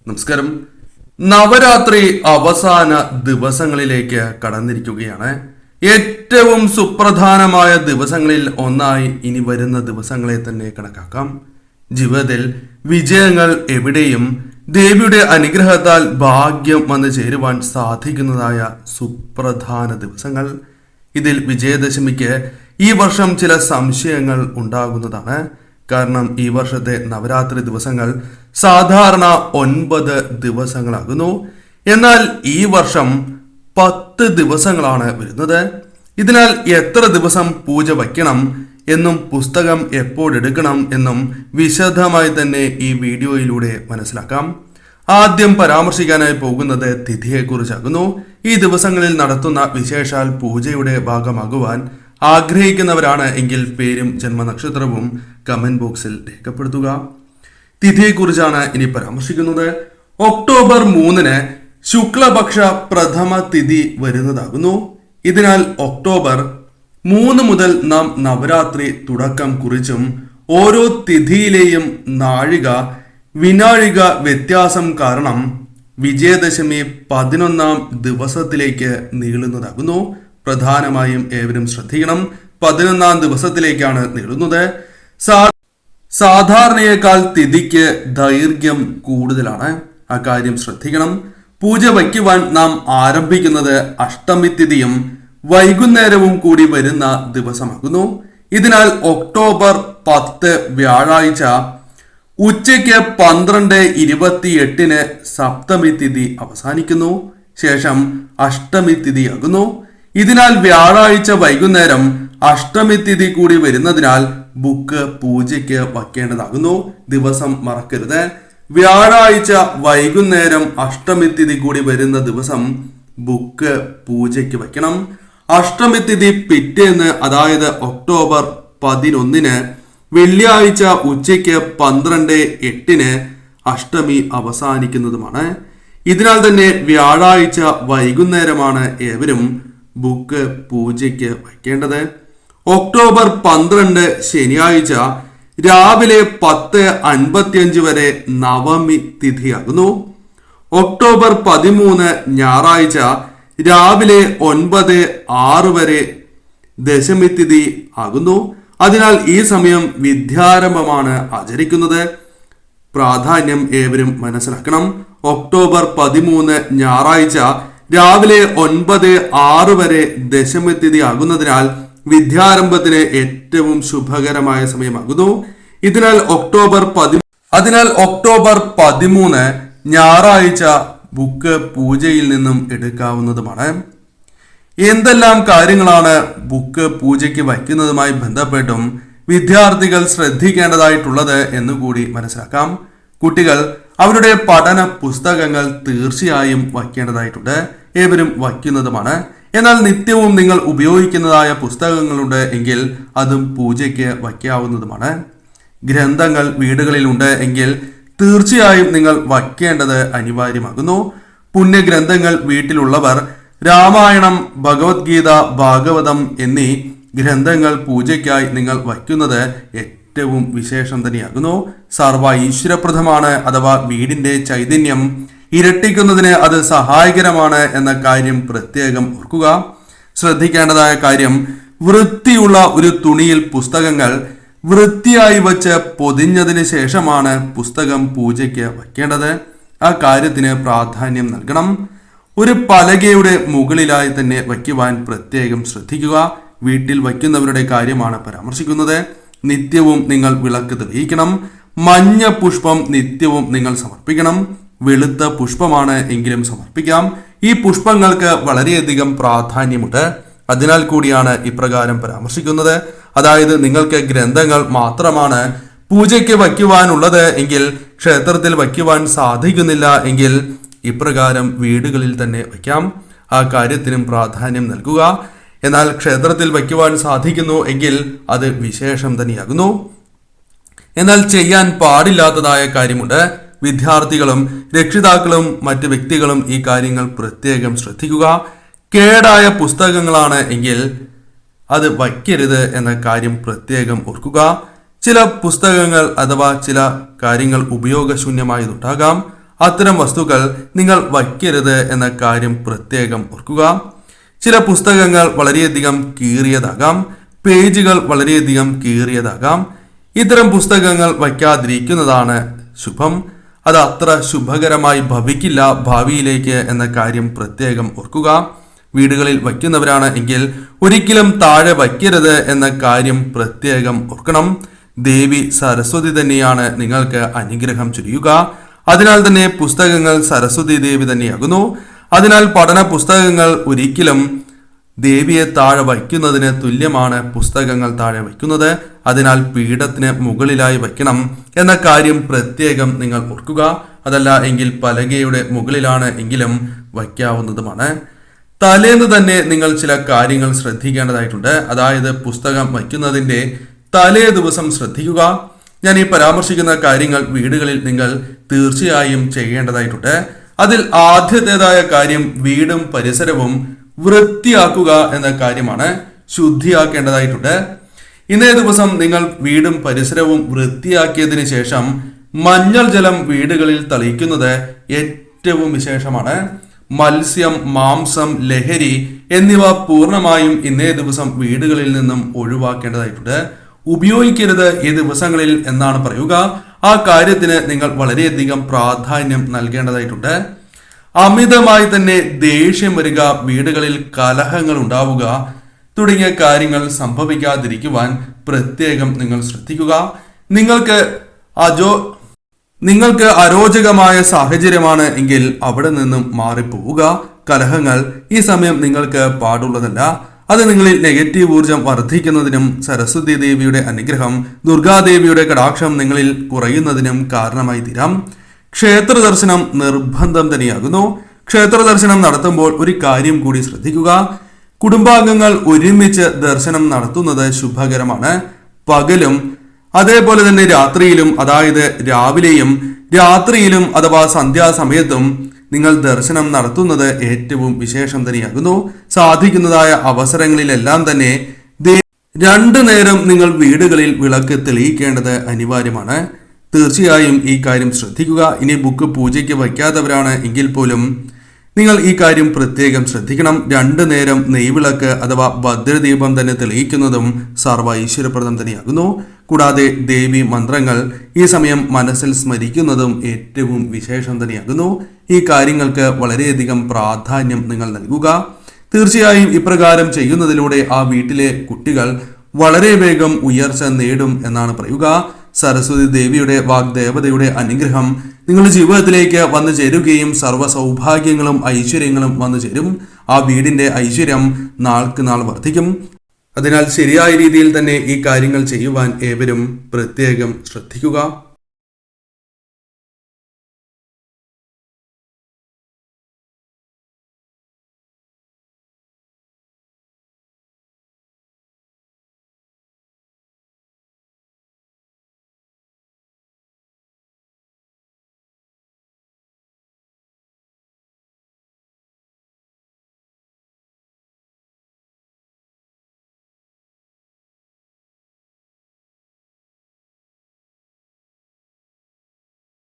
നമസ്കാരം. നവരാത്രി അവസാന ദിവസങ്ങളിലേക്ക് കടന്നിരിക്കുകയാണ്. ഏറ്റവും സുപ്രധാനമായ ദിവസങ്ങളിൽ ഒന്നായി ഇനി വരുന്ന ദിവസങ്ങളെ തന്നെ കണക്കാക്കാം. ജീവിതത്തിൽ വിജയങ്ങൾ എവിടെയും ദേവിയുടെ അനുഗ്രഹത്താൽ ഭാഗ്യം വന്നു ചേരുവാൻ സാധിക്കുന്നതായ സുപ്രധാന ദിവസങ്ങൾ. ഇതിൽ വിജയദശമിക്ക് ഈ വർഷം ചില സംശയങ്ങൾ ഉണ്ടാകുന്നതാണ്. കാരണം ഈ വർഷത്തെ നവരാത്രി ദിവസങ്ങൾ സാധാരണ 9 ദിവസങ്ങളാകുന്നു. എന്നാൽ ഈ വർഷം 10 ദിവസങ്ങളാണ് വരുന്നത്. ഇതിനാൽ എത്ര ദിവസം പൂജ വയ്ക്കണം എന്നും പുസ്തകം എപ്പോഴെടുക്കണം എന്നും വിശദമായി തന്നെ ഈ വീഡിയോയിലൂടെ മനസ്സിലാക്കാം. ആദ്യം പരാമർശിക്കാനായി പോകുന്നത് തിഥിയെക്കുറിച്ചാകുന്നു. ഈ ദിവസങ്ങളിൽ നടത്തുന്ന വിശേഷാൽ പൂജയുടെ ഭാഗമാകുവാൻ ആഗ്രഹിക്കുന്നവരാണ് എങ്കിൽ പേരും ജന്മനക്ഷത്രവും കമന്റ് ബോക്സിൽ രേഖപ്പെടുത്തുക. തിഥിയെക്കുറിച്ചാണ് ഇനി പരാമർശിക്കുന്നത്. ഒക്ടോബർ 3 ശുക്ലപക്ഷ പ്രഥമ തിഥി വരുന്നതാകുന്നു. ഇതിനാൽ ഒക്ടോബർ 3 മുതൽ നാം നവരാത്രി തുടക്കം കുറിച്ചും ഓരോ തിഥിയിലെയും നാഴിക വിനാഴിക വ്യത്യാസം കാരണം വിജയദശമി 11ാം ദിവസത്തിലേക്ക് നീളുന്നതാകുന്നു. പ്രധാനമായും ഏവരും ശ്രദ്ധിക്കണം, 11ാം ദിവസത്തിലേക്കാണ് നീളുന്നത്. സാധാരണയേക്കാൾ തിഥിക്ക് ദൈർഘ്യം കൂടുതലാണ്. അക്കാര്യം ശ്രദ്ധിക്കണം. പൂജ വയ്ക്കുവാൻ നാം ആരംഭിക്കുന്നത് അഷ്ടമി തിഥിയും വൈകുന്നേരവും കൂടി വരുന്ന ദിവസമാകുന്നു. ഇതിനാൽ ഒക്ടോബർ 10 വ്യാഴാഴ്ച ഉച്ചയ്ക്ക് 12:28 സപ്തമി തിഥി അവസാനിക്കുന്നു. ശേഷം അഷ്ടമി തിഥിയാകുന്നു. ഇതിനാൽ വ്യാഴാഴ്ച വൈകുന്നേരം അഷ്ടമി തിഥി കൂടി വരുന്നതിനാൽ ബുക്ക് പൂജയ്ക്ക് വയ്ക്കേണ്ടതാകുന്നു. ദിവസം മറക്കരുത്. വ്യാഴാഴ്ച വൈകുന്നേരം അഷ്ടമി തിഥി കൂടി വരുന്ന ദിവസം ബുക്ക് പൂജയ്ക്ക് വയ്ക്കണം. അഷ്ടമി തിഥി പിറ്റേന്ന്, അതായത് ഒക്ടോബർ 11 വെള്ളിയാഴ്ച ഉച്ചയ്ക്ക് 12:08 അഷ്ടമി അവസാനിക്കുന്നതുമാണ്. ഇതിനാൽ തന്നെ വ്യാഴാഴ്ച വൈകുന്നേരമാണ് ഏവരും ബുക്ക് പൂജയ്ക്ക് വയ്ക്കേണ്ടത്. ഒക്ടോബർ 12 ശനിയാഴ്ച രാവിലെ 10:55 വരെ നവമി തിഥിയാകുന്നു. ഒക്ടോബർ 13 ഞായറാഴ്ച രാവിലെ 9:06 വരെ ദശമി തിഥി ആകുന്നു. അതിനാൽ ഈ സമയം വിദ്യാരംഭമാണ് ആചരിക്കുന്നത്. പ്രാധാന്യം ഏവരും മനസ്സിലാക്കണം. ഒക്ടോബർ 13 ഞായറാഴ്ച രാവിലെ 9:06 വരെ ദശമി തിഥി ആകുന്നതിനാൽ വിദ്യാരംഭത്തിന് ഏറ്റവും ശുഭകരമായ സമയമാകുന്നു. അതിനാൽ ഒക്ടോബർ 13 ഞായറാഴ്ച ബുക്ക് പൂജയിൽ നിന്നും എടുക്കാവുന്നതുമാണ്. എന്തെല്ലാം കാര്യങ്ങളാണ് ബുക്ക് പൂജയ്ക്ക് വയ്ക്കുന്നതുമായി ബന്ധപ്പെട്ടും വിദ്യാർത്ഥികൾ ശ്രദ്ധിക്കേണ്ടതായിട്ടുള്ളത് എന്നുകൂടി മനസ്സിലാക്കാം. കുട്ടികൾ അവരുടെ പഠന പുസ്തകങ്ങൾ തീർച്ചയായും വയ്ക്കേണ്ടതായിട്ടുണ്ട്. ഏവരും വയ്ക്കുന്നതുമാണ്. എന്നാൽ നിത്യവും നിങ്ങൾ ഉപയോഗിക്കുന്നതായ പുസ്തകങ്ങളുണ്ട് എങ്കിൽ അതും പൂജയ്ക്ക് വയ്ക്കാവുന്നതുമാണ്. ഗ്രന്ഥങ്ങൾ വീടുകളിലുണ്ട് എങ്കിൽ തീർച്ചയായും നിങ്ങൾ വയ്ക്കേണ്ടത് അനിവാര്യമാകുന്നു. പുണ്യഗ്രന്ഥങ്ങൾ വീട്ടിലുള്ളവർ രാമായണം, ഭഗവത്ഗീത, ഭാഗവതം എന്നീ ഗ്രന്ഥങ്ങൾ പൂജയ്ക്കായി നിങ്ങൾ വയ്ക്കുന്നത് ഏറ്റവും വിശേഷം തന്നെയാകുന്നു. സർവ ഈശ്വരപ്രദമാണ്. അഥവാ വീടിന്റെ ചൈതന്യം ഇരട്ടിക്കുന്നതിന് അത് സഹായകരമാണ് എന്ന കാര്യം പ്രത്യേകം ഓർക്കുക. ശ്രദ്ധിക്കേണ്ടതായ കാര്യം, വൃത്തിയുള്ള ഒരു തുണിയിൽ പുസ്തകങ്ങൾ വൃത്തിയായി വച്ച് പൊതിഞ്ഞതിന് ശേഷമാണ് പുസ്തകം പൂജയ്ക്ക് വയ്ക്കേണ്ടത്. ആ കാര്യത്തിന് പ്രാധാന്യം നൽകണം. ഒരു പലകയുടെ മുകളിലായി തന്നെ വയ്ക്കുവാൻ പ്രത്യേകം ശ്രദ്ധിക്കുക. വീട്ടിൽ വയ്ക്കുന്നവരുടെ കാര്യമാണ് പരാമർശിക്കുന്നത്. നിത്യവും നിങ്ങൾ വിളക്ക് തെളിയിക്കണം. മഞ്ഞ പുഷ്പം നിത്യവും നിങ്ങൾ സമർപ്പിക്കണം. വെളുത്ത പുഷ്പമാണ് എങ്കിലും സമർപ്പിക്കാം. ഈ പുഷ്പങ്ങൾക്ക് വളരെയധികം പ്രാധാന്യമുണ്ട്. അതിനാൽ കൂടിയാണ് ഇപ്രകാരം പരാമർശിക്കുന്നത്. അതായത് നിങ്ങൾക്ക് ഗ്രന്ഥങ്ങൾ മാത്രമാണ് പൂജയ്ക്ക് വയ്ക്കുവാനുള്ളത് എങ്കിൽ, ക്ഷേത്രത്തിൽ വയ്ക്കുവാൻ സാധിക്കുന്നില്ല എങ്കിൽ ഇപ്രകാരം വീടുകളിൽ തന്നെ വയ്ക്കാം. ആ കാര്യത്തിനും പ്രാധാന്യം നൽകുക. എന്നാൽ ക്ഷേത്രത്തിൽ വയ്ക്കുവാൻ സാധിക്കുന്നു എങ്കിൽ അത് വിശേഷം തന്നെയാകുന്നു. എന്നാൽ ചെയ്യാൻ പാടില്ലാത്തതായ കാര്യമുണ്ട്. വിദ്യാർത്ഥികളും രക്ഷിതാക്കളും മറ്റ് വ്യക്തികളും ഈ കാര്യങ്ങൾ പ്രത്യേകം ശ്രദ്ധിക്കുക. കേടായ പുസ്തകങ്ങളാണ് എങ്കിൽ അത് വയ്ക്കരുത് എന്ന കാര്യം പ്രത്യേകം ഓർക്കുക. ചില പുസ്തകങ്ങൾ അഥവാ ചില കാര്യങ്ങൾ ഉപയോഗശൂന്യമായതുണ്ടാകാം. അത്തരം വസ്തുക്കൾ നിങ്ങൾ വയ്ക്കരുത് എന്ന കാര്യം പ്രത്യേകം ഓർക്കുക. ചില പുസ്തകങ്ങൾ വളരെയധികം കീറിയതാകാം, പേജുകൾ വളരെയധികം കീറിയതാകാം. ഇത്തരം പുസ്തകങ്ങൾ വയ്ക്കാതിരിക്കുന്നതാണ് ശുഭം. അത് അത്ര ശുഭകരമായി ഭവിക്കില്ല ഭാവിയിലേക്ക് എന്ന കാര്യം പ്രത്യേകം ഓർക്കുക. വീടുകളിൽ വയ്ക്കുന്നവരാണ് എങ്കിൽ ഒരിക്കലും താഴെ വയ്ക്കരുത് എന്ന കാര്യം പ്രത്യേകം ഓർക്കണം. ദേവി സരസ്വതി തന്നെയാണ് നിങ്ങൾക്ക് അനുഗ്രഹം ചൊരിയുക. അതിനാൽ തന്നെ പുസ്തകങ്ങൾ സരസ്വതി ദേവി തന്നെയാകുന്നു. അതിനാൽ പഠന പുസ്തകങ്ങൾ ഒരിക്കലും ദേവിയെ താഴെ വയ്ക്കുന്നതിന് തുല്യമാണ് പുസ്തകങ്ങൾ താഴെ വയ്ക്കുന്നത്. അതിനാൽ പീഠത്തിന് മുകളിലായി വയ്ക്കണം എന്ന കാര്യം പ്രത്യേകം നിങ്ങൾ ഓർക്കുക. അതല്ല എങ്കിൽ പലകയുടെ മുകളിലാണ് എങ്കിലും വയ്ക്കാവുന്നതുമാണ്. തലേന്ന് തന്നെ നിങ്ങൾ ചില കാര്യങ്ങൾ ശ്രദ്ധിക്കേണ്ടതായിട്ടുണ്ട്. അതായത് പുസ്തകം വയ്ക്കുന്നതിൻ്റെ തലേ ദിവസം ശ്രദ്ധിക്കുക. ഞാൻ ഈ പരാമർശിക്കുന്ന കാര്യങ്ങൾ വീടുകളിൽ നിങ്ങൾ തീർച്ചയായും ചെയ്യേണ്ടതായിട്ടുണ്ട്. അതിൽ ആദ്യത്തേതായ കാര്യം വീടും പരിസരവും വൃത്തിയാക്കുക എന്ന കാര്യമാണ്. ശുദ്ധിയാക്കേണ്ടതായിട്ടുണ്ട്. ഇന്നേ ദിവസം നിങ്ങൾ വീടും പരിസരവും വൃത്തിയാക്കിയതിനു ശേഷം മഞ്ഞൾ ജലം വീടുകളിൽ തളിക്കുന്നത് ഏറ്റവും വിശേഷമാണ്. മത്സ്യം, മാംസം, ലഹരി എന്നിവ പൂർണ്ണമായും ഇന്നേ ദിവസം വീടുകളിൽ നിന്നും ഒഴിവാക്കേണ്ടതായിട്ടുണ്ട്. ഉപയോഗിക്കരുത് ഈ ദിവസങ്ങളിൽ എന്നാണ് പറയുക. ആ കാര്യത്തിന് നിങ്ങൾ വളരെയധികം പ്രാധാന്യം നൽകേണ്ടതായിട്ടുണ്ട്. അമിതമായി തന്നെ ദേഷ്യം വരിക, വീടുകളിൽ കലഹങ്ങൾ ഉണ്ടാവുക തുടങ്ങിയ കാര്യങ്ങൾ സംഭവിക്കാതിരിക്കുവാൻ പ്രത്യേകം നിങ്ങൾ ശ്രദ്ധിക്കുക. നിങ്ങൾക്ക് അരോചകമായ സാഹചര്യമാണ് എങ്കിൽ അവിടെ നിന്നും മാറിപ്പോവുക. കലഹങ്ങൾ ഈ സമയം നിങ്ങൾക്ക് പാടുള്ളതല്ല. അത് നിങ്ങളിൽ നെഗറ്റീവ് ഊർജം വർദ്ധിക്കുന്നതിനും സരസ്വതി ദേവിയുടെ അനുഗ്രഹം, ദുർഗാദേവിയുടെ കടാക്ഷം നിങ്ങളിൽ കുറയുന്നതിനും കാരണമായി തീരാം. ക്ഷേത്ര ദർശനം നിർബന്ധം തന്നെയാകുന്നു. ക്ഷേത്ര ദർശനം നടത്തുമ്പോൾ ഒരു കാര്യം കൂടി ശ്രദ്ധിക്കുക. കുടുംബാംഗങ്ങൾ ഒരുമിച്ച് ദർശനം നടത്തുന്നത് ശുഭകരമാണ്. പകലും അതേപോലെ തന്നെ രാത്രിയിലും, അതായത് രാവിലെയും രാത്രിയിലും അഥവാ സന്ധ്യാസമയത്തും നിങ്ങൾ ദർശനം നടത്തുന്നത് ഏറ്റവും വിശേഷം തന്നെയാകുന്നു. സാധിക്കുന്നതായ അവസരങ്ങളിലെല്ലാം തന്നെ രണ്ടു നേരം നിങ്ങൾ വീടുകളിൽ വിളക്ക് തെളിയിക്കേണ്ടത് അനിവാര്യമാണ്. തീർച്ചയായും ഈ കാര്യം ശ്രദ്ധിക്കുക. ഇനി ബുക്ക് പൂജയ്ക്ക് വയ്ക്കാത്തവരാണ് എങ്കിൽ പോലും നിങ്ങൾ ഈ കാര്യം പ്രത്യേകം ശ്രദ്ധിക്കണം. രണ്ടു നേരം നെയ്വിളക്ക് അഥവാ ഭദ്രദീപം തന്നെ തെളിയിക്കുന്നതും സർവ്വ ഐശ്വര്യപ്രദം തന്നെയാകുന്നു. കൂടാതെ ദേവി മന്ത്രങ്ങൾ ഈ സമയം മനസ്സിൽ സ്മരിക്കുന്നതും ഏറ്റവും വിശേഷം തന്നെയാകുന്നു. ഈ കാര്യങ്ങൾക്ക് വളരെയധികം പ്രാധാന്യം നിങ്ങൾ നൽകുക. തീർച്ചയായും ഇപ്രകാരം ചെയ്യുന്നതിലൂടെ ആ വീട്ടിലെ കുട്ടികൾ വളരെ വേഗം ഉയർച്ച നേടും എന്നാണ് പറയുക. സരസ്വതി ദേവിയുടെ വാഗ്ദേവതയുടെ അനുഗ്രഹം നിങ്ങളുടെ ജീവിതത്തിലേക്ക് വന്നു ചേരുകയും സർവ്വ സൗഭാഗ്യങ്ങളും ഐശ്വര്യങ്ങളും വന്നു ചേരും. ആ വീടിന്റെ ഐശ്വര്യം നാൾക്ക് നാൾ വർദ്ധിക്കും. അതിനാൽ ശരിയായ രീതിയിൽ തന്നെ ഈ കാര്യങ്ങൾ ചെയ്യുവാൻ ഏവരും പ്രത്യേകം ശ്രദ്ധിക്കുക.